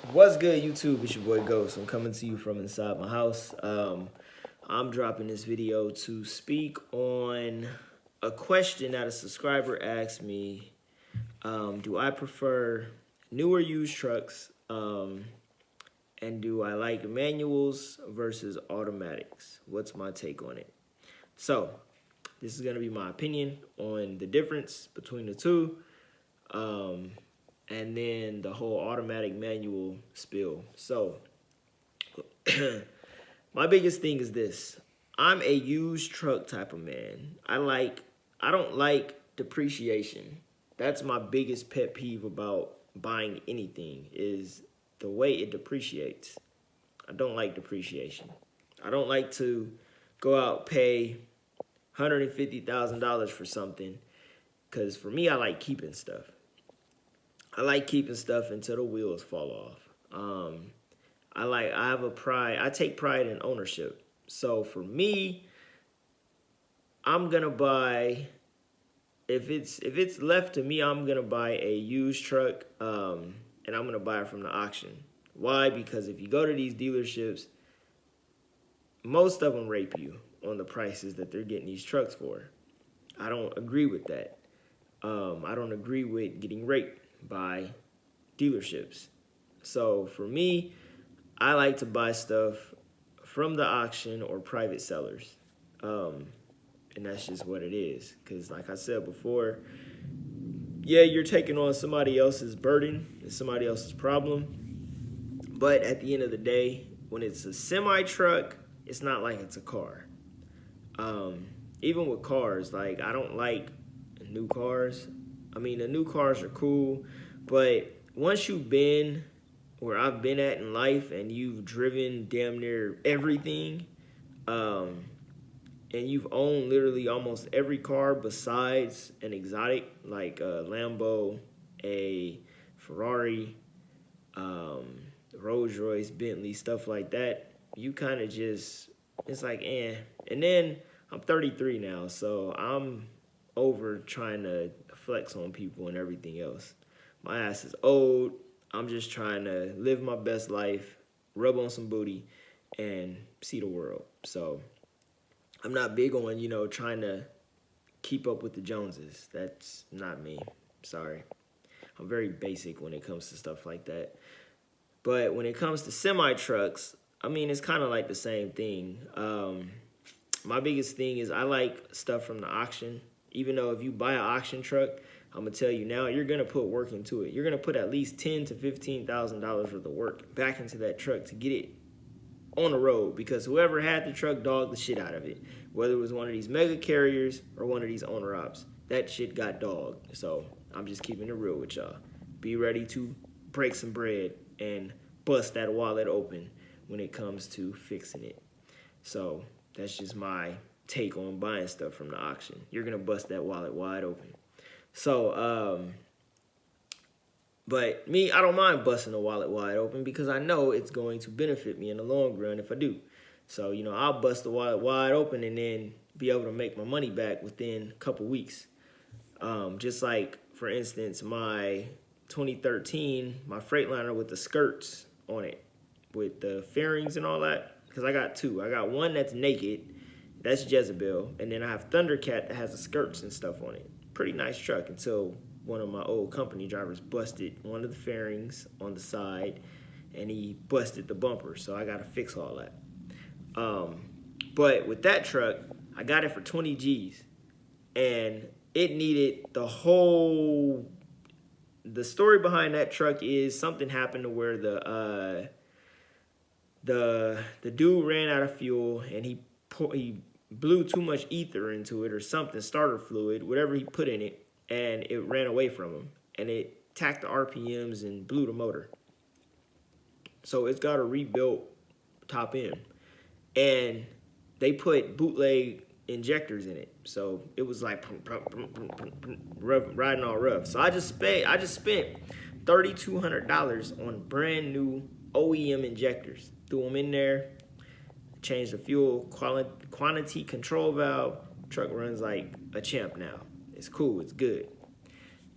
What's good, YouTube? It's your boy Ghost. I'm coming to you from inside my house. I'm dropping this video to speak on a question that a subscriber asked me. Do I prefer newer used trucks? And do I like manuals versus automatics? What's my take on it? So, this is going to be my opinion on the difference between the two. Um, and then the whole automatic manual spill. So, my biggest thing is this. I'm a used truck type of man. I don't like depreciation. That's my biggest pet peeve about buying anything is the way it depreciates. I don't like depreciation. I don't like to go out pay $150,000 for something because for me, I like keeping stuff. I like keeping stuff until the wheels fall off. I have a pride. I take pride in ownership. So for me, I'm gonna buy if it's left to me, I'm gonna buy a used truck, and I'm gonna buy it from the auction. Why? Because if you go to these dealerships, most of them rape you on the prices that they're getting these trucks for. I don't agree with that. I don't agree with getting raped by dealerships. So for me, I like to buy stuff from the auction or private sellers. And that's just what it is. Because, like I said before, yeah, you're taking on somebody else's burden and somebody else's problem. But at the end of the day, when it's a semi truck, it's not like it's a car. Even with cars, like, I don't like new cars. I mean, the new cars are cool, but once you've been where I've been at in life and you've driven damn near everything, um, and you've owned literally almost every car besides an exotic like a Lambo, a Ferrari, Rolls Royce, Bentley, stuff like that, you kind of just, it's like, eh. And then I'm 33 now, so I'm over trying to flex on people and everything else. My ass is old. I'm just trying to live my best life, rub on some booty, and see the world. So I'm not big on, trying to keep up with the Joneses. That's not me. Sorry. I'm very basic when it comes to stuff like that. But when it comes to semi trucks, I mean, it's kind of like the same thing. My biggest thing is I like stuff from the auction. Even though if you buy an auction truck, I'm gonna tell you now, you're gonna put work into it. You're gonna put at least $10,000 to $15,000 worth of work back into that truck to get it on the road, because whoever had the truck dogged the shit out of it. Whether it was one of these mega carriers or one of these owner ops, that shit got dogged. So I'm just keeping it real with y'all. Be ready to break some bread and bust that wallet open when it comes to fixing it. So that's just my take on buying stuff from the auction. You're gonna bust that wallet wide open. So, but me, I don't mind busting the wallet wide open because I know it's going to benefit me in the long run if I do. So, I'll bust the wallet wide open and then be able to make my money back within a couple weeks. Just like, for instance, my 2013, my Freightliner with the skirts on it, with the fairings and all that. Because I got two. I got one that's naked, that's Jezebel, and then I have Thundercat that has the skirts and stuff on it. Pretty nice truck until one of my old company drivers busted one of the fairings on the side, and he busted the bumper, so I got to fix all that. But with that truck, I got it for 20 G's, and it needed the story behind that truck is something happened to where the dude ran out of fuel, and he blew too much ether into it or something, starter fluid, whatever he put in it, and it ran away from him, and it tacked the RPMs and blew the motor. So it's got a rebuilt top end, and they put bootleg injectors in it, so it was like riding all rough. So I just spent $3,200 on brand new OEM injectors. Threw them in there, changed the fuel quantity control valve. Truck runs like a champ now. It's cool. It's good.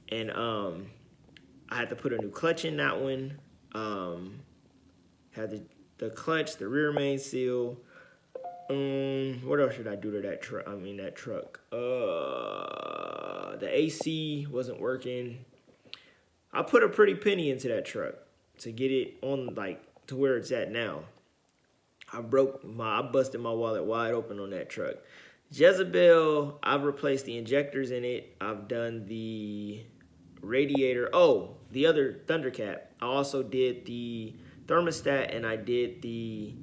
And I had to put a new clutch in that one. Had the clutch, the rear main seal. What else should I do to that truck? That truck. The AC wasn't working. I put a pretty penny into that truck to get it on to where it's at now. I busted my wallet wide open on that truck. Jezebel, I've replaced the injectors in it. I've done the radiator. Oh, the other Thundercat. I also did the thermostat and I did the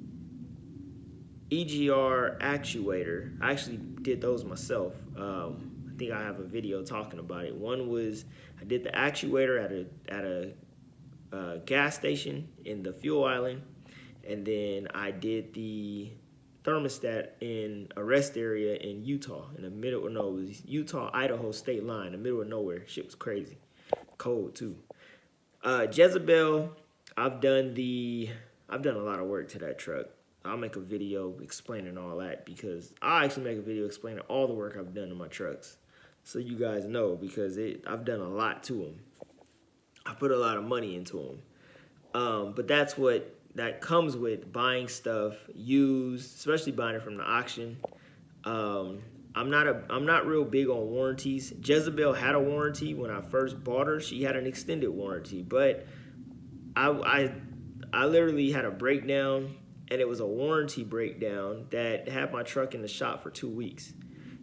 EGR actuator. I actually did those myself. I think I have a video talking about it. One was I did the actuator at a gas station in the fuel island, and then I did the thermostat in a rest area in Utah, in the middle of nowhere. It was Utah-Idaho state line, in the middle of nowhere. Shit was crazy. Cold too. Jezebel, I've done a lot of work to that truck. I'll make a video explaining all that, because I'll actually make a video explaining all the work I've done to my trucks, so you guys know, because I've done a lot to them. I put a lot of money into them. But that comes with buying stuff used, especially buying it from the auction. I'm not real big on warranties. Jezebel had a warranty when I first bought her. She had an extended warranty, but I literally had a breakdown, and it was a warranty breakdown that had my truck in the shop for 2 weeks.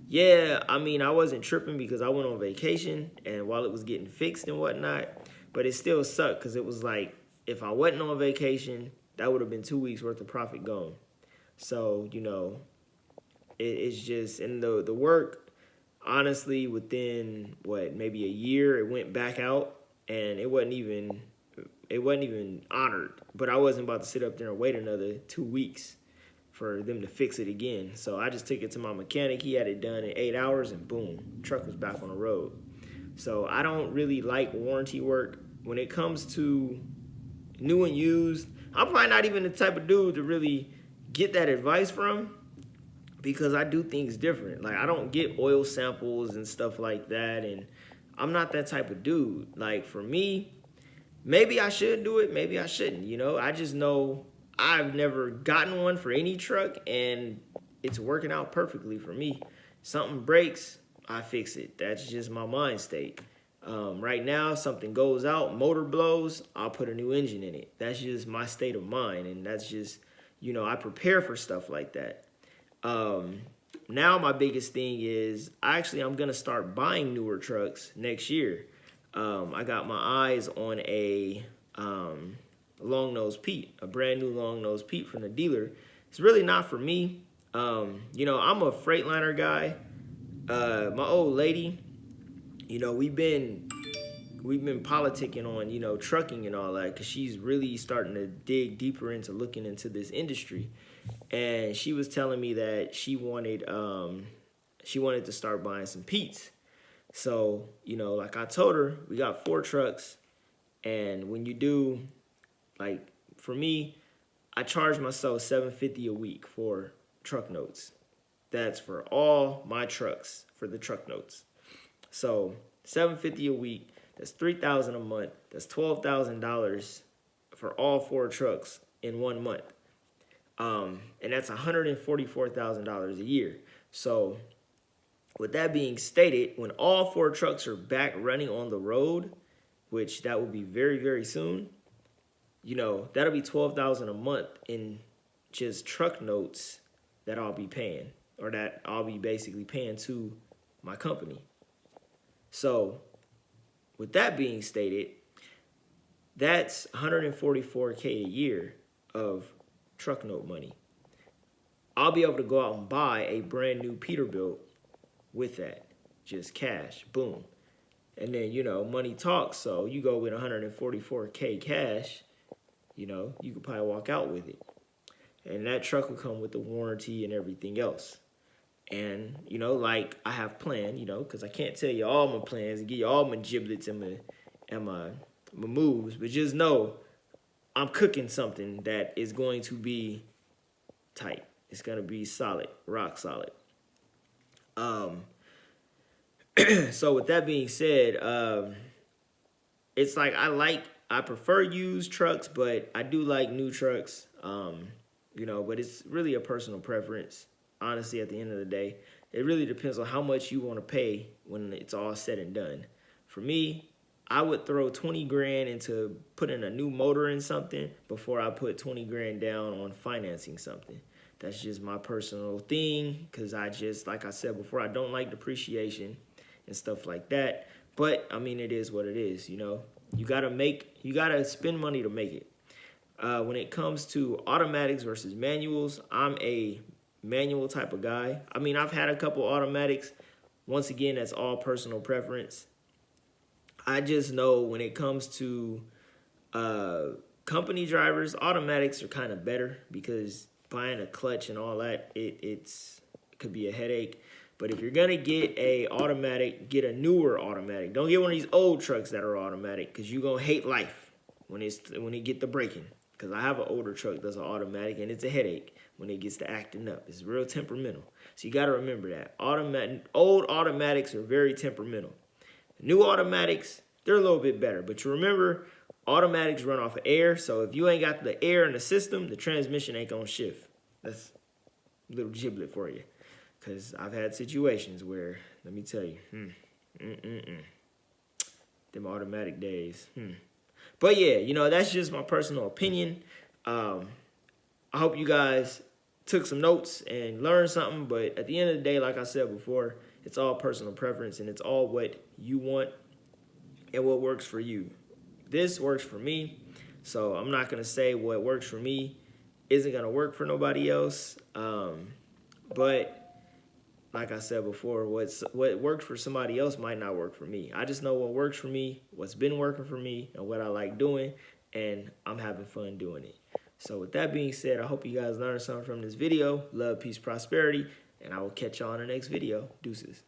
Yeah, I wasn't tripping because I went on vacation and while it was getting fixed and whatnot, but it still sucked because it was like, if I wasn't on vacation, that would have been 2 weeks worth of profit gone. So, it's just, and the work, honestly, within maybe a year, it went back out, and it wasn't even honored. But I wasn't about to sit up there and wait another 2 weeks for them to fix it again. So I just took it to my mechanic. He had it done in 8 hours, and boom, truck was back on the road. So I don't really like warranty work. When it comes to new and used, I'm probably not even the type of dude to really get that advice from, because I do things different. Like, I don't get oil samples and stuff like that, and I'm not that type of dude. Like, for me, maybe I should do it, maybe I shouldn't, I just know I've never gotten one for any truck, and it's working out perfectly for me. Something breaks, I fix it. That's just my mind state. Right now, something goes out, motor blows, I'll put a new engine in it. That's just my state of mind, and that's just, I prepare for stuff like that. Now my biggest thing is, I'm going to start buying newer trucks next year. I got my eyes on a long nose Pete, a brand new long nose Pete from the dealer. It's really not for me. I'm a Freightliner guy. My old lady, we've been politicking on, trucking and all that, because she's really starting to dig deeper into looking into this industry. And she was telling me that she wanted to start buying some Petes. So, like I told her, we got 4 trucks, and when you do, like, for me, I charge myself $750 a week for truck notes. That's for all my trucks, for the truck notes. So $750 a week, that's $3,000 a month, that's $12,000 for all 4 trucks in 1 month. And that's $144,000 a year. So with that being stated, when all 4 trucks are back running on the road, which that will be very, very soon, that'll be $12,000 a month in just truck notes that I'll be paying, or that I'll be basically paying to my company. So with that being stated, that's $144K a year of truck note money. I'll be able to go out and buy a brand new Peterbilt with that, just cash, boom. And then, money talks, so you go with 144K cash, you could probably walk out with it. And that truck will come with the warranty and everything else. And, like I have planned, because I can't tell you all my plans and give you all my giblets and my moves, but just know I'm cooking something that is going to be tight. It's going to be solid, rock solid. So with that being said, it's like I like I prefer used trucks, but I do like new trucks. But it's really a personal preference. Honestly, at the end of the day, it really depends on how much you want to pay when it's all said and done. For me, I would throw 20 grand into putting a new motor in something before I put 20 grand down on financing something. That's just my personal thing, because like I said before, I don't like depreciation and stuff like that. But I mean, it is what it is. You gotta spend money to make it. When it comes to automatics versus manuals, I'm a manual type of guy. I mean, I've had a couple automatics. Once again, that's all personal preference. I just know when it comes to company drivers, automatics are kind of better, because buying a clutch and all that, it could be a headache. But if you're gonna get a automatic, get a newer automatic. Don't get one of these old trucks that are automatic, because you're gonna hate life when it get the braking. Because I have an older truck that's an automatic, and it's a headache when it gets to acting up. It's real temperamental. So you got to remember that. Old automatics are very temperamental. New automatics, they're a little bit better. But you remember, automatics run off of air. So if you ain't got the air in the system, the transmission ain't going to shift. That's a little giblet for you. Because I've had situations where, let me tell you, them automatic days, But yeah, that's just my personal opinion. I hope you guys took some notes and learned something. But at the end of the day, like I said before, it's all personal preference, and it's all what you want and what works for you. This works for me, so I'm not going to say what works for me isn't going to work for nobody else. But like I said before, what works for somebody else might not work for me. I just know what works for me, what's been working for me, and what I like doing, and I'm having fun doing it. So with that being said, I hope you guys learned something from this video. Love, peace, prosperity, and I will catch y'all in the next video. Deuces.